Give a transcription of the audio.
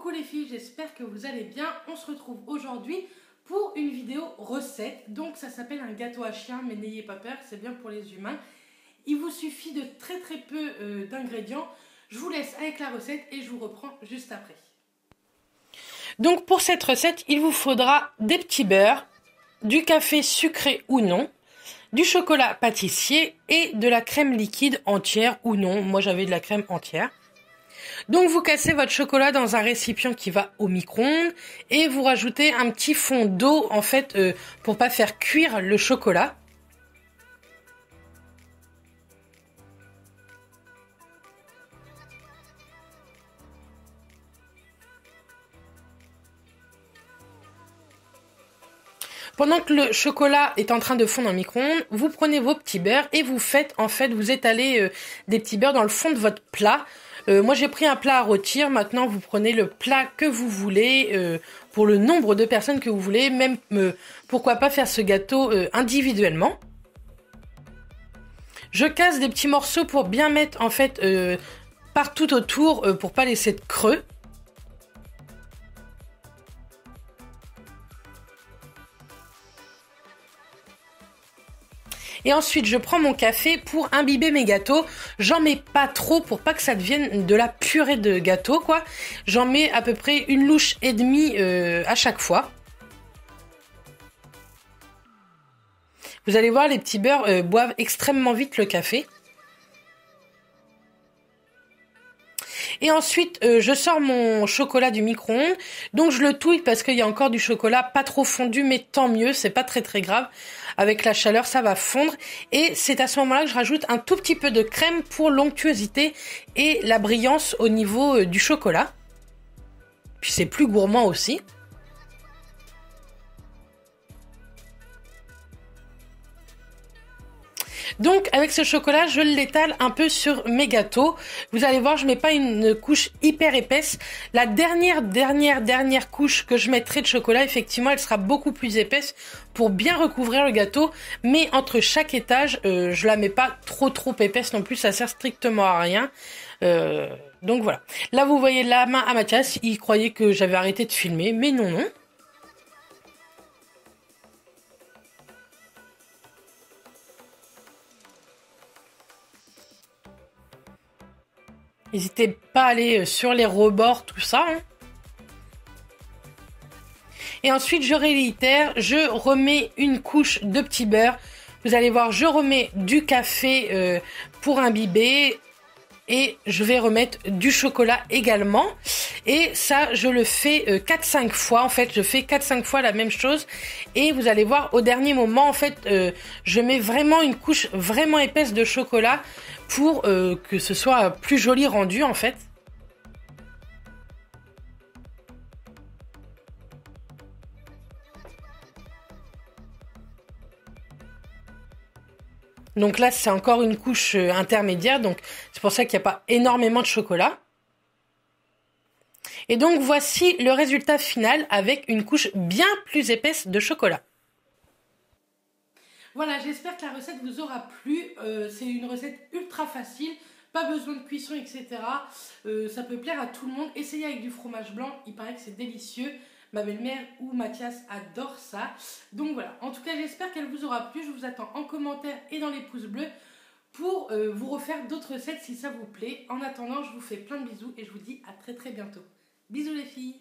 Coucou les filles, j'espère que vous allez bien. On se retrouve aujourd'hui pour une vidéo recette. Donc ça s'appelle un gâteau à chien, mais n'ayez pas peur, c'est bien pour les humains. Il vous suffit de très peu d'ingrédients. Je vous laisse avec la recette et je vous reprends juste après. Donc pour cette recette, il vous faudra des petits beurres, du café sucré ou non, du chocolat pâtissier et de la crème liquide entière ou non. Moi j'avais de la crème entière. Donc vous cassez votre chocolat dans un récipient qui va au micro-ondes et vous rajoutez un petit fond d'eau en fait pour pas faire cuire le chocolat. Pendant que le chocolat est en train de fondre dans le micro-ondes, vous prenez vos petits beurres et vous faites en fait, vous étalez des petits beurres dans le fond de votre plat. Moi j'ai pris un plat à rôtir, maintenant vous prenez le plat que vous voulez, pour le nombre de personnes que vous voulez, même pourquoi pas faire ce gâteau individuellement. Je casse des petits morceaux pour bien mettre en fait partout autour pour pas laisser de creux. Et ensuite, je prends mon café pour imbiber mes gâteaux. J'en mets pas trop pour pas que ça devienne de la purée de gâteau, quoi. J'en mets à peu près une louche et demie à chaque fois. Vous allez voir, les petits beurres boivent extrêmement vite le café. Et ensuite, je sors mon chocolat du micro-ondes. Donc, je le touille parce qu'il y a encore du chocolat pas trop fondu, mais tant mieux, c'est pas très grave. Avec la chaleur, ça va fondre. Et c'est à ce moment-là que je rajoute un tout petit peu de crème pour l'onctuosité et la brillance au niveau du chocolat. Puis c'est plus gourmand aussi. Donc avec ce chocolat, je l'étale un peu sur mes gâteaux. Vous allez voir, je mets pas une couche hyper épaisse. La dernière couche que je mettrai de chocolat, effectivement, elle sera beaucoup plus épaisse pour bien recouvrir le gâteau. Mais entre chaque étage, je la mets pas trop épaisse non plus, ça sert strictement à rien. Donc voilà. Là, vous voyez la main à Mathias, il croyait que j'avais arrêté de filmer, mais non. N'hésitez pas à aller sur les rebords, tout ça. Et ensuite, je réitère, je remets une couche de petit beurre. Vous allez voir, je remets du café pour imbiber. Et je vais remettre du chocolat également. Et ça, je le fais 4-5 fois. En fait, je fais 4-5 fois la même chose. Et vous allez voir, au dernier moment, en fait, je mets vraiment une couche vraiment épaisse de chocolat pour que ce soit plus joli rendu, en fait. Donc là, c'est encore une couche intermédiaire. Donc, c'est pour ça qu'il n'y a pas énormément de chocolat. Et donc, voici le résultat final avec une couche bien plus épaisse de chocolat. Voilà, j'espère que la recette vous aura plu. C'est une recette ultra facile. Pas besoin de cuisson, etc. Ça peut plaire à tout le monde. Essayez avec du fromage blanc. Il paraît que c'est délicieux. Ma belle-mère ou Mathias adore ça. Donc voilà, en tout cas j'espère qu'elle vous aura plu. Je vous attends en commentaire et dans les pouces bleus pour vous refaire d'autres recettes si ça vous plaît. En attendant, je vous fais plein de bisous et je vous dis à très bientôt. Bisous les filles!